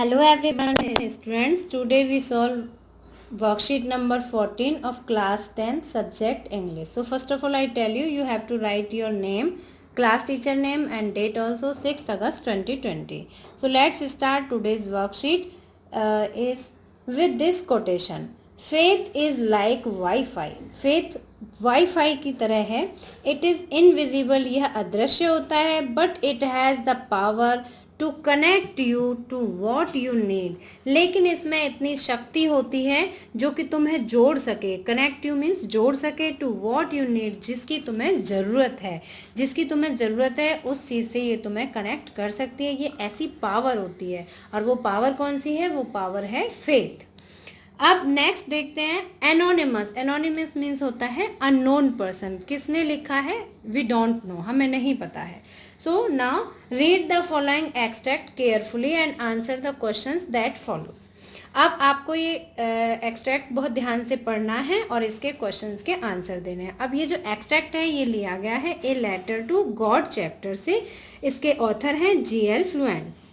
Hello everyone, students. Today we solve worksheet number 14 of class 10 subject English. So first of all I tell you, you have to write your name, class teacher name and date also 6th August 2020. So let's start today's worksheet is with this quotation. Faith is like Wi-Fi. Faith wifi की तरह है. It is invisible, यह अदृश्य होता है, but it has the power to connect you to what you need. लेकिन इसमें इतनी शक्ति होती है जो कि तुम्हें जोड़ सके. कनेक्ट यू मीन्स जोड़ सके, टू वॉट यू नीड जिसकी तुम्हें ज़रूरत है. जिसकी तुम्हें ज़रूरत है उस चीज़ से ये तुम्हें कनेक्ट कर सकती है. ये ऐसी पावर होती है. और वो पावर कौन सी है? वो पावर है फेथ. अब नेक्स्ट देखते हैं एनोनिमस. एनोनिमस मीन्स होता है अननोन पर्सन. किसने लिखा है? वी डोंट नो, हमें नहीं पता है. So now read the following extract carefully and answer the questions that follows. अब आपको ये एक्सट्रैक्ट बहुत ध्यान से पढ़ना है और इसके क्वेश्चंस के आंसर देने हैं. अब ये जो एक्सट्रैक्ट है ये लिया गया है a letter to God chapter से. इसके ऑथर हैं जीएल फ्लुएंस.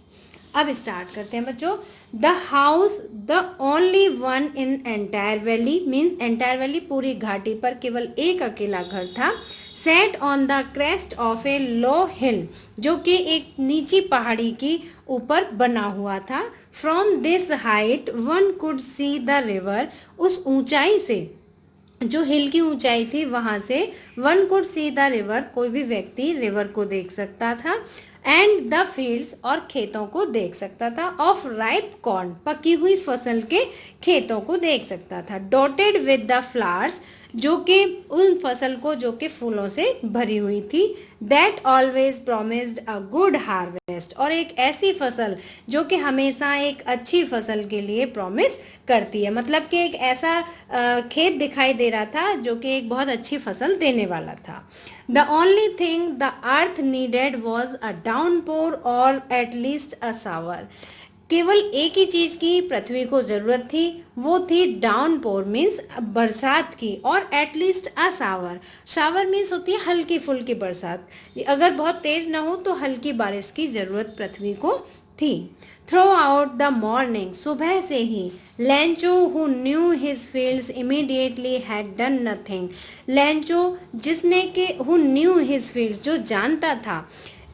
अब स्टार्ट करते हैं बच्चों. The house the only one in entire valley means entire valley पूरी घाटी पर केवल एक अकेला घर था. Set on the crest of a low hill जो कि एक नीची पहाड़ी की ऊपर बना हुआ था. From this height one could see the river. उस ऊंचाई से, जो हिल की ऊंचाई थी वहां से one could see the river, कोई भी व्यक्ति रिवर को देख सकता था. एंड द फील्ड्स और खेतों को देख सकता था. ऑफ राइप कॉर्न पकी हुई फसल के खेतों को देख सकता था. डॉटेड विद द फ्लावर्स जो कि उन फसल को जो कि फूलों से भरी हुई थी. That always promised a good harvest और एक ऐसी फसल जो कि हमेशा एक अच्छी फसल के लिए प्रॉमिस करती है. मतलब कि एक ऐसा खेत दिखाई दे रहा था जो कि एक बहुत अच्छी फसल देने वाला था. The only thing the earth needed was a downpour और एट लीस्ट अ शावर. केवल एक ही चीज की पृथ्वी को जरूरत थी, वो थी डाउनपोर मीन्स बरसात की, और at least a shower. Shower means होती है हल्की फुल्की बरसात. अगर बहुत तेज ना हो तो हल्की बारिश की जरूरत पृथ्वी को थी. थ्रू आउट द मॉर्निंग सुबह से ही Lencho who knew his fields immediately had done nothing. Lencho जिसने के हु न्यू हिज फील्ड्स जो जानता था,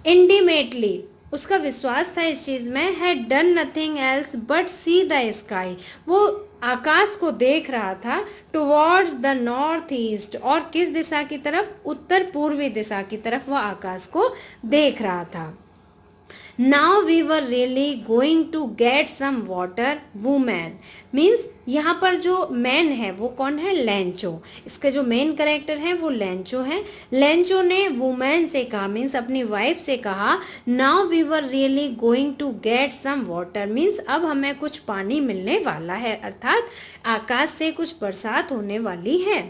इंटीमेटली उसका विश्वास था इस चीज में, had done nothing else but see the sky वो आकाश को देख रहा था. टुवर्ड्स द नॉर्थ ईस्ट और किस दिशा की तरफ? उत्तर पूर्वी दिशा की तरफ वह आकाश को देख रहा था. Now we were really going to get some water. Women means यहाँ पर जो मैन है वो कौन है? लेंचो. इसके जो मेन कैरेक्टर है वो लेंचो है. लेंचो ने वुमेन से कहा मीन्स अपनी वाइफ से कहा, now we were really going to get some water means अब हमें कुछ पानी मिलने वाला है, अर्थात आकाश से कुछ बरसात होने वाली है.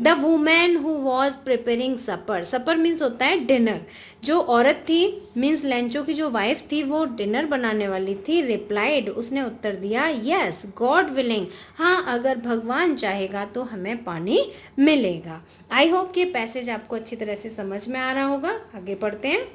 The women who was preparing supper. Supper means होता है डिनर. जो औरत थी मीन्स लेंचो की जो वाइफ थी वो डिनर बनाने वाली थी. रिप्लाइड उसने उत्तर दिया, यस गॉड विलिंग हाँ अगर भगवान चाहेगा तो हमें पानी मिलेगा. आई होप कि पैसेज आपको अच्छी तरह से समझ में आ रहा होगा. आगे पढ़ते हैं.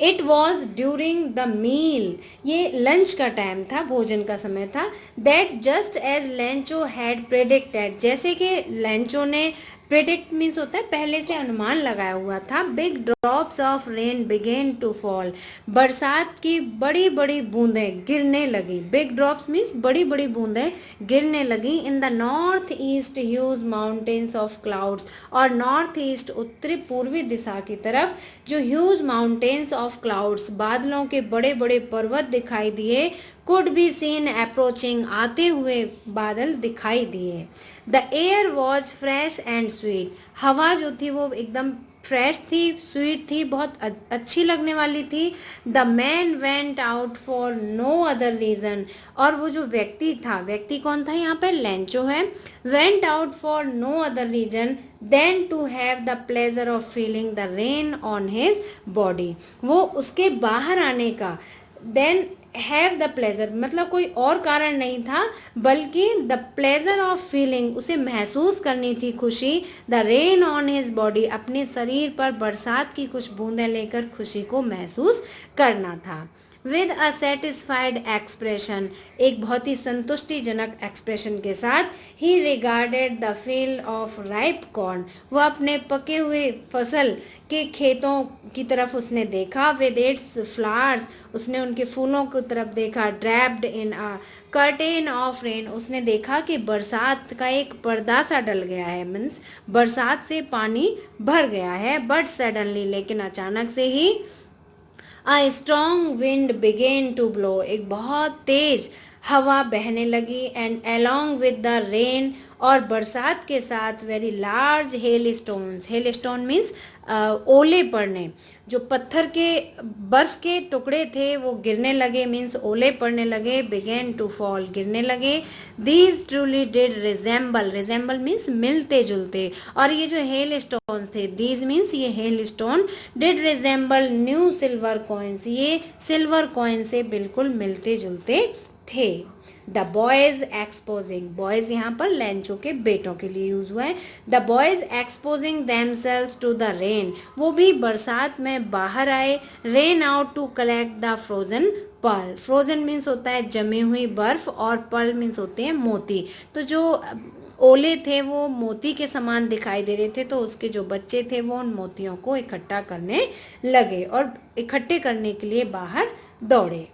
It was during the meal ये लंच का टाइम था, भोजन का समय था. That just as Lencho had predicted जैसे कि लेंचो ने, प्रेडिक्ट मीन्स होता है पहले से अनुमान लगाया हुआ था. Big drops of rain began to fall बरसात की बड़ी बड़ी बूंदें गिरने लगी. बिग ड्रॉप्स मीन्स बड़ी बड़ी बूंदें गिरने लगी. In the north east huge mountains of clouds और नॉर्थ ईस्ट उत्तरी पूर्वी दिशा की तरफ जो ह्यूज माउंटेन्स ऑफ क्लाउड्स बादलों के बड़े बड़े पर्वत दिखाई दिए. कुड बी सीन अप्रोचिंग आते हुए बादल दिखाई दिए. The air was fresh and sweet हवा जो थी वो एकदम फ्रेश थी, स्वीट थी, बहुत अच्छी लगने वाली थी. The man went out for no other reason और वो जो व्यक्ति था, व्यक्ति कौन था यहाँ पे? लेंचो है. Went out for no other reason than to have the pleasure of feeling the rain on his body. वो उसके बाहर आने का देन हैव द प्लेजर मतलब कोई और कारण नहीं था बल्कि द प्लेजर ऑफ फीलिंग उसे महसूस करनी थी खुशी. The rain on his body अपने शरीर पर बरसात की कुछ बूंदें लेकर खुशी को महसूस करना था. विद अ सेटिस्फाइड एक्सप्रेशन, एक बहुत ही संतुष्टिजनक एक्सप्रेशन के साथ, ही regarded the field of ripe corn, वह अपने पके हुए फसल के खेतों की तरफ उसने देखा, विद इट्स फ्लावर्स, उसने उनके फूलों की तरफ देखा, draped in a curtain of rain, उसने देखा कि बरसात का एक पर्दा सा डल गया है, मीन्स बरसात से पानी भर गया है, बट सडनली, लेकिन अचानक से ही, a strong wind began to blow, एक बहुत तेज हवा बहने लगी, and along with the rain, और बरसात के साथ very large hail stones, hail stone means ओले पड़ने, जो पत्थर के बर्फ के टुकड़े थे वो गिरने लगे, मीन्स ओले पड़ने लगे, बिगेन टू फॉल, गिरने लगे, these truly did resemble, resemble means मिलते जुलते, और ये जो हेल स्टोन्स थे, दीज मीन्स ये hello stone, did resemble new silver coins, ये सिल्वर कॉइन से बिल्कुल मिलते जुलते थे। द बॉयज एक्सपोजिंग, बॉयज यहाँ पर लेंचो के बेटों के लिए यूज हुआ है, the boys exposing themselves to the rain, वो भी बरसात में बाहर आए, ran out to collect the frozen pearl, frozen means होता है जमी हुई बर्फ, और पर्ल मीन्स होते हैं मोती, तो जो ओले थे वो मोती के समान दिखाई दे रहे थे, तो उसके जो बच्चे थे वो उन मोतियों को इकट्ठा करने लगे और इकट्ठे करने के लिए बाहर दौड़े।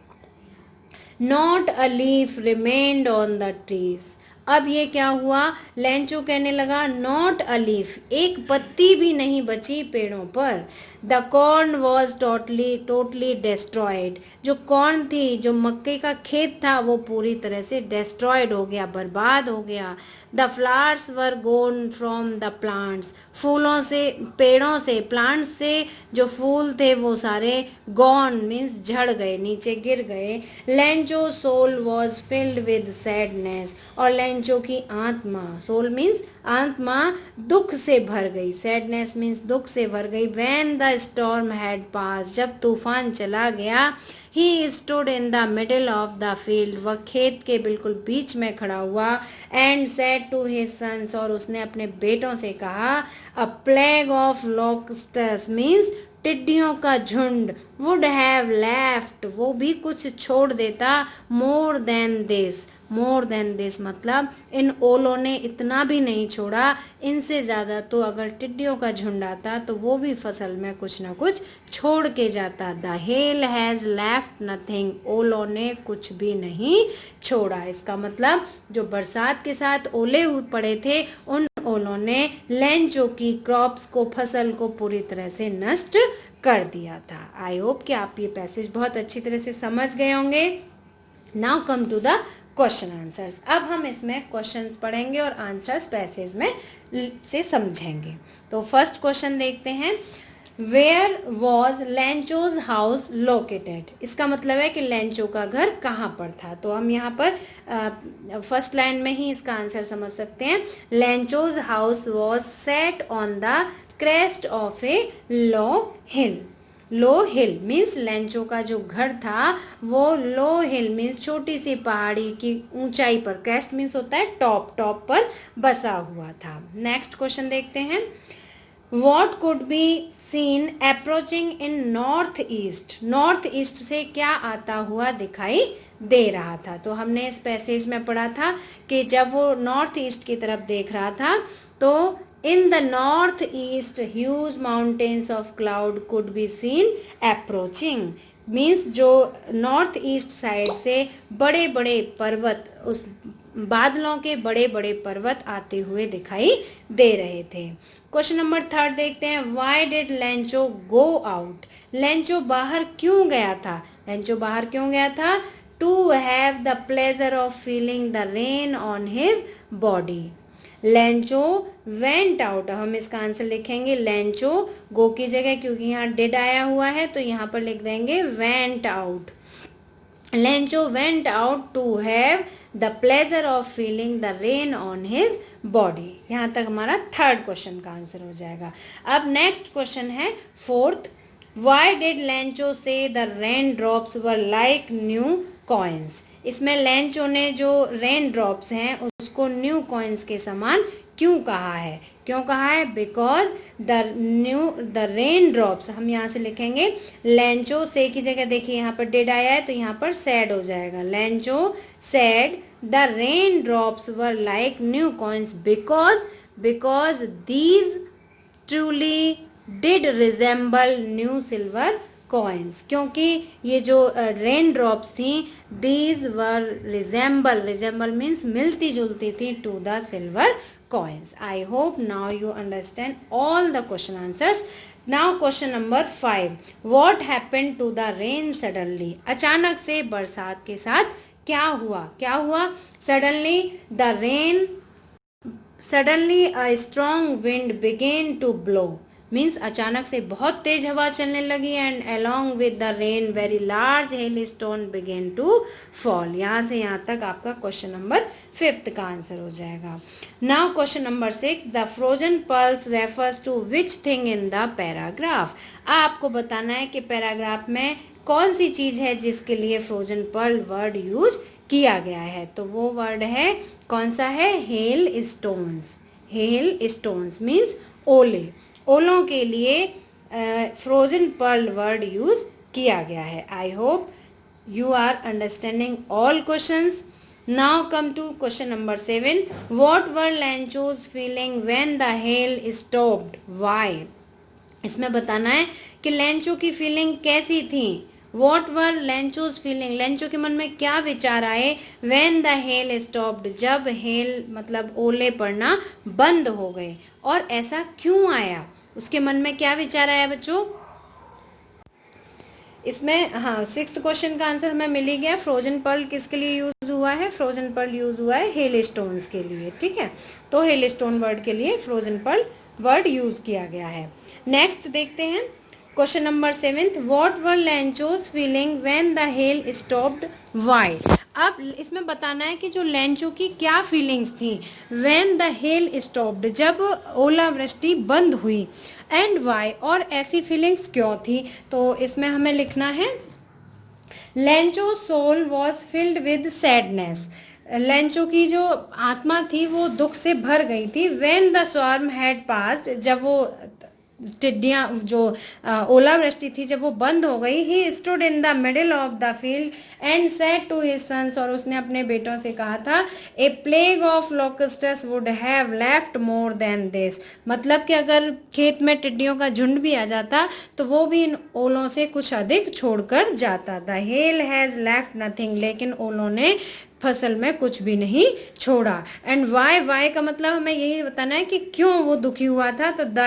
Not a leaf remained on the trees, अब ये क्या हुआ, लेंचो कहने लगा नॉट अ लीफ, एक पत्ती भी नहीं बची पेड़ों पर, the corn was totally destroyed, जो कॉर्न थी, जो मक्के का खेत था, वो पूरी तरह से डिस्ट्रॉयड हो गया, बर्बाद हो गया, the flowers were gone from the plants, फूलों से, पेड़ों से, प्लांट्स से जो फूल थे वो सारे गॉन मीन्स झड़ गए, नीचे गिर गए, Lencho soul was filled with sadness, और लेंचो की आत्मा, सोल मीन्स आत्मा, दुख से भर गई, सैडनेस मीन्स दुख से भर गई, when the storm had pass, जब तूफान चला गया, he stood in the middle of the field, वह खेत के बिल्कुल बीच में खड़ा हुआ, and said to his sons, और उसने अपने बेटों से कहा, a plague of locusts means टिड्डियों का झुंड, वुड हैव लेफ्ट, वो भी कुछ छोड़ देता, मोर than this, more than this मतलब इन ओलों ने इतना भी नहीं छोड़ा, इनसे ज़्यादा तो अगर टिड्डियों का झुंड आता तो वो भी फसल में कुछ ना कुछ छोड़ के जाता। The hell has left nothing, ओलों ने कुछ भी नहीं छोड़ा, इसका मतलब जो बरसात के साथ ओले पड़े थे उन ओलों ने लेंचो की क्रॉप्स को, फसल को पूरी तरह से नष्ट कर दिया था। आई होप कि आप ये पैसेज बहुत अच्छी तरह से समझ गए होंगे। Now come to the question answers, अब हम इसमें क्वेश्चंस पढ़ेंगे और आंसर्स पैसेज में से समझेंगे। तो फर्स्ट क्वेश्चन देखते हैं, where was Lencho's house located, इसका मतलब है कि लेंचो का घर कहाँ पर था। तो हम यहाँ पर फर्स्ट लाइन में ही इसका आंसर समझ सकते हैं, Lencho's house was set on the crest of a low hill, low hill means Lencho का जो घर था वो लो हिल मीन्स छोटी सी पहाड़ी की ऊंचाई पर, क्रेस्ट मीन्स होता है टॉप, टॉप पर बसा हुआ था। नेक्स्ट क्वेश्चन देखते हैं, what could be seen approaching in north east, north east से क्या आता हुआ दिखाई दे रहा था। तो हमने इस पैसेज में पढ़ा था कि जब वो नॉर्थ ईस्ट की तरफ देख रहा था तो in the northeast huge mountains of cloud could be seen approaching, means जो नॉर्थ ईस्ट साइड से बड़े बड़े पर्वत, उस बादलों के बड़े बड़े पर्वत आते हुए दिखाई दे रहे थे। क्वेश्चन नंबर थर्ड देखते हैं, why did Lencho go out, Lencho बाहर क्यों गया था, लेंचो बाहर क्यों गया था, to have the pleasure of feeling the rain on his body, Lencho went out, हम इसका आंसर लिखेंगे लेंचो, गो की जगह क्योंकि यहाँ डिड आया हुआ है तो यहाँ पर लिख देंगे went out, Lencho went out to have the pleasure of feeling the rain on his body. यहाँ तक हमारा थर्ड क्वेश्चन का आंसर हो जाएगा। अब नेक्स्ट क्वेश्चन है फोर्थ, व्हाई डिड लेंचो से the rain drops were like new coins, इसमें लेंचो ने जो रेन ड्रॉप्स हैं उसको न्यू कॉइन्स के समान क्यों कहा है? क्यों कहा है? बिकॉज द रेन ड्रॉप्स, हम यहाँ से लिखेंगे लेंचो, से की जगह देखिए यहाँ पर डिड आया है तो यहाँ पर सैड हो जाएगा। Lencho said the rain drops were like new coins because these truly did resemble new silver coins. क्योंकि ये जो रेन ड्रॉप्स थी, दीज वर रिजेंबल मीन्स मिलती जुलती थी to the silver coins. I hope now you understand all the question answers. Now question number 5, what happened to the rain suddenly? अचानक से बरसात के साथ क्या हुआ? Suddenly a strong wind began to blow, means अचानक से बहुत तेज हवा चलने लगी। And along with the rain very large hail stone began to fall. यहाँ से यहाँ तक आपका क्वेश्चन नंबर 5 का आंसर हो जाएगा। Now question number 6, the frozen pearls refers to which thing in the paragraph? आपको बताना है कि पैराग्राफ में कौन सी चीज है जिसके लिए फ्रोजन पर्ल वर्ड यूज किया गया है। तो वो वर्ड है, कौन सा है? हेल स्टोन्स मीन्स ओले। ओलों के लिए फ्रोजन पर्ल वर्ड यूज किया गया है। I hope you are understanding all questions. Now come to question number 7, what were Lencho's feeling when the hail stopped? Why? इसमें बताना है कि लेंचो की फीलिंग कैसी थी। What were Lencho's feeling? Lencho के मन में क्या विचार आए? When the hail stopped, जब हेल मतलब ओले पड़ना बंद हो गए। और ऐसा क्यों आया? उसके मन में क्या विचार आया बच्चों? इसमें 6th क्वेश्चन का आंसर हमें मिल ही गया। फ्रोजन पर्ल किसके लिए यूज हुआ है? फ्रोजन पर्ल यूज हुआ है हेल स्टोन्स के लिए, ठीक है। तो हेल स्टोन वर्ड के लिए फ्रोजन पर्ल वर्ड यूज किया गया है। नेक्स्ट देखते हैं question number 7, what were Lencho's feeling when the hail stopped? Why? अब इसमें बताना है कि जो लेंचो की क्या फीलिंग्स थी व्हेन द हेल स्टॉप्ड, जब ओलावृष्टि बंद हुई। And why? और ऐसी फीलिंग्स क्यों थी? तो इसमें हमें लिखना है Lencho soul was filled with sadness. Lencho की जो आत्मा थी वो दुख से भर गई थी। When the swarm had passed, जब वो टिड्डियां जो ओलावृष्टि थी जब वो बंद हो गई, he stood in the middle of the field and said to his sons, और उसने अपने बेटों से कहा था, a plague of locusts would have left more than this. मतलब कि अगर खेत में टिड्डियों का झुंड भी आ जाता तो वो भी इन ओलों से कुछ अधिक छोड़कर जाता। The hell has left nothing, लेकिन ओलों ने फसल में कुछ भी नहीं छोड़ा। एंड वाई का मतलब हमें यही बताना है कि क्यों वो दुखी हुआ था। तो the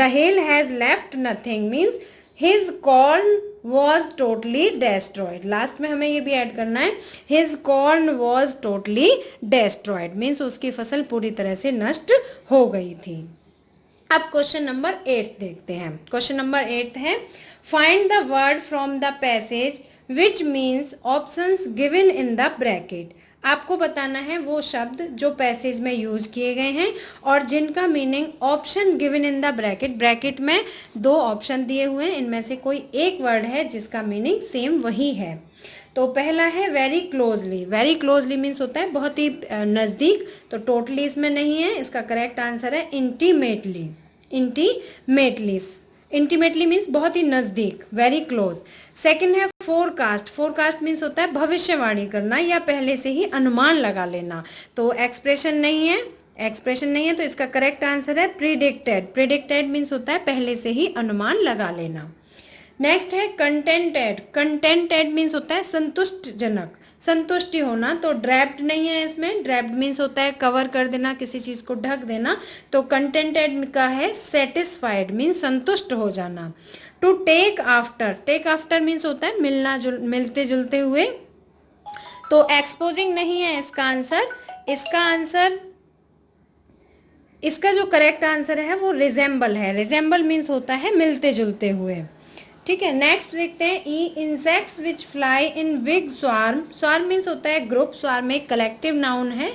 hell has left nothing means his corn was totally destroyed. Last में हमें ये भी ऐड करना है, his corn was totally destroyed means उसकी फसल पूरी तरह से नष्ट हो गई थी। अब क्वेश्चन नंबर 8 देखते हैं। क्वेश्चन नंबर 8 है, find the word from the passage which means options given in the bracket. आपको बताना है वो शब्द जो पैसेज में यूज किए गए हैं और जिनका meaning option given in the bracket. Bracket में 2 ऑप्शन दिए हुए हैं, इनमें से कोई एक वर्ड है जिसका मीनिंग सेम वही है। तो पहला है very closely. Very closely means होता है बहुत ही नजदीक, तो टोटली इसमें नहीं है। इसका करेक्ट आंसर है इंटीमेटली। इंटीमेटली मीन्स बहुत ही नजदीक, वेरी क्लोज। सेकंड है फोरकास्ट। फोरकास्ट मीन्स होता है भविष्यवाणी करना या पहले से ही अनुमान लगा लेना। तो एक्सप्रेशन नहीं है तो इसका करेक्ट आंसर है प्रिडिक्टेड। प्रिडिक्टेड मीन्स होता है पहले से ही अनुमान लगा लेना। नेक्स्ट है कंटेंटेड। कंटेंटेड मीन्स होता है संतुष्टजनक, संतुष्टि होना। तो ड्रैप्ड नहीं है इसमें। ड्रैप्ड मीन्स होता है कवर कर देना, किसी चीज को ढक देना। तो कंटेंटेड का है सेटिस्फाइड मीन्स संतुष्ट हो जाना। To take after. Take after means होता है मिलते जुलते हुए। तो एक्सपोजिंग नहीं है इसका आंसर। इसका जो करेक्ट आंसर है वो रिजेंबल है। रिजेंबल मीन्स होता है मिलते जुलते हुए, ठीक है। नेक्स्ट देखते हैं E insects which fly in big swarm. Swarm means होता है ग्रुप। स्वार्म एक कलेक्टिव नाउन है।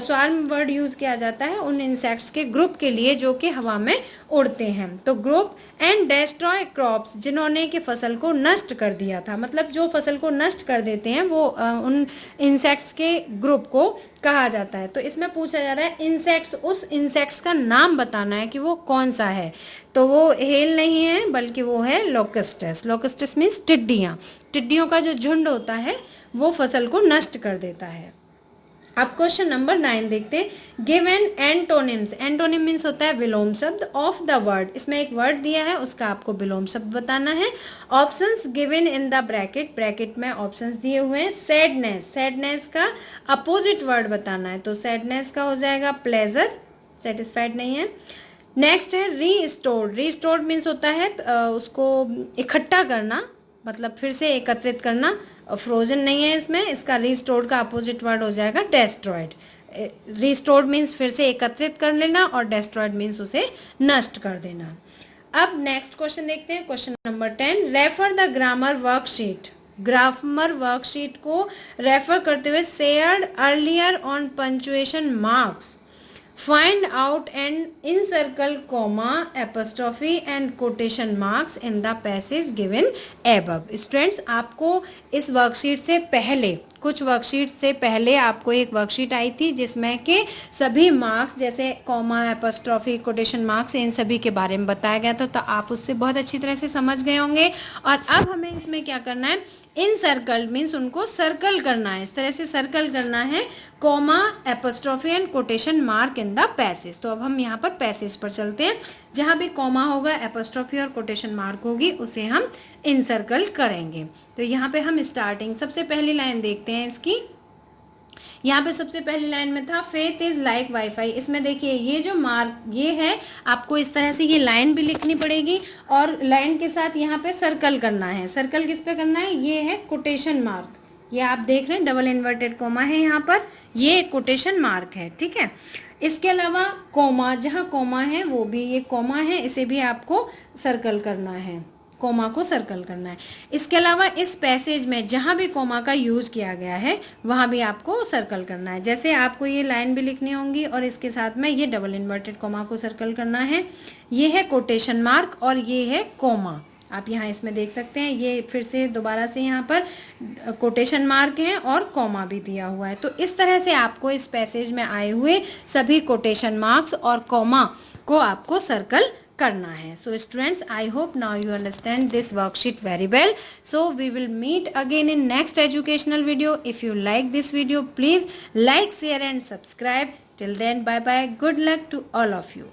स्वार्म वर्ड यूज किया जाता है उन इंसेक्ट्स के ग्रुप के लिए जो कि हवा में उड़ते हैं। तो ग्रुप एंड डेस्ट्रॉय क्रॉप्स, जिन्होंने कि फसल को नष्ट कर दिया था, मतलब जो फसल को नष्ट कर देते हैं वो उन इंसेक्ट्स के ग्रुप को कहा जाता है। तो इसमें पूछा जा रहा है इंसेक्ट्स, उस इंसेक्ट्स का नाम बताना है कि वो कौन सा है। तो वो हेल नहीं है बल्कि वो है लोकस्टस। लोकस्टस मीन्स टिड्डियां, टिड्डियों का जो झुंड होता है वो फसल को नष्ट कर देता है। अब क्वेश्चन नंबर 9 देखते हैं। Give an antonyms, antonym means होता है विलोम शब्द ऑफ द वर्ड, इसमें एक वर्ड दिया है उसका आपको विलोम शब्द बताना है। Options given in the bracket, bracket में ऑप्शंस दिए हुए हैं। सैडनेस, सैडनेस का अपोजिट वर्ड बताना है, तो सैडनेस का हो जाएगा प्लेजर, सेटिस्फाइड नहीं है। नेक्स्ट है रीस्टोर्ड, रीस्टोर्ड मीन्स होता है उसको इकट्ठा करना, मतलब फिर से एकत्रित करना, फ्रोजन नहीं है इसमें, इसका रीस्टोर्ड का अपोजिट वर्ड हो जाएगा डेस्ट्रॉयड। रीस्टोर्ड मीन्स फिर से एकत्रित कर लेना और डेस्ट्रॉयड मीन्स उसे नष्ट कर देना। अब नेक्स्ट क्वेश्चन देखते हैं, question number 10। Refer the grammar worksheet, grammar worksheet को रेफर करते हुए shared earlier on punctuation marks, find out and encircle comma apostrophe and quotation marks in the passage given above। Students आपको इस worksheet से पहले, कुछ वर्कशीट से पहले आपको एक वर्कशीट आई थी जिसमें के सभी मार्क्स जैसे कॉमा, एपोस्ट्रॉफी, कोटेशन मार्क्स, इन सभी के बारे में बताया गया था, तो आप उससे बहुत अच्छी तरह से समझ गए होंगे। और अब हमें इसमें क्या करना है, इन सर्कल मीन्स उनको सर्कल करना है, इस तरह से सर्कल करना है comma, apostrophe and quotation mark in the passage. तो अब हम यहाँ पर पैसेज पर चलते हैं, जहां भी कॉमा होगा, एपोस्ट्रॉफी और कोटेशन मार्क होगी उसे हम इन सर्कल करेंगे। तो यहाँ पे हम स्टार्टिंग सबसे पहली लाइन देखते हैं इसकी। यहाँ पे सबसे पहली लाइन में था फेथ इज लाइक वाईफाई, इसमें देखिए ये जो मार्क ये है, आपको इस तरह से ये लाइन भी लिखनी पड़ेगी और लाइन के साथ यहाँ पे सर्कल करना है। सर्कल किस पे करना है, ये है कोटेशन मार्क, ये आप देख रहे हैं डबल इन्वर्टेड कोमा है यहाँ पर, ये कोटेशन मार्क है, ठीक है। इसके अलावा कोमा, जहाँ कोमा है वो भी ये कोमा है, इसे भी आपको सर्कल करना है, कोमा को सर्कल करना है। इसके अलावा इस पैसेज में जहां भी कोमा का यूज किया गया है वहां भी आपको सर्कल करना है। जैसे आपको ये लाइन भी लिखनी होंगी और इसके साथ में ये डबल इन्वर्टेड कोमा को सर्कल करना है। ये है कोटेशन मार्क और ये है कोमा, आप यहाँ इसमें देख सकते हैं, ये फिर से दोबारा से यहाँ पर कोटेशन मार्क है और कॉमा भी दिया हुआ है। तो इस तरह से आपको इस पैसेज में आए हुए सभी कोटेशन मार्क्स और कॉमा को आपको सर्कल करना है। So students, I hope now you understand this worksheet very well. So we will meet again in next educational video. If you like this video, please like, share and subscribe. Till then, bye bye. Good luck to all of you.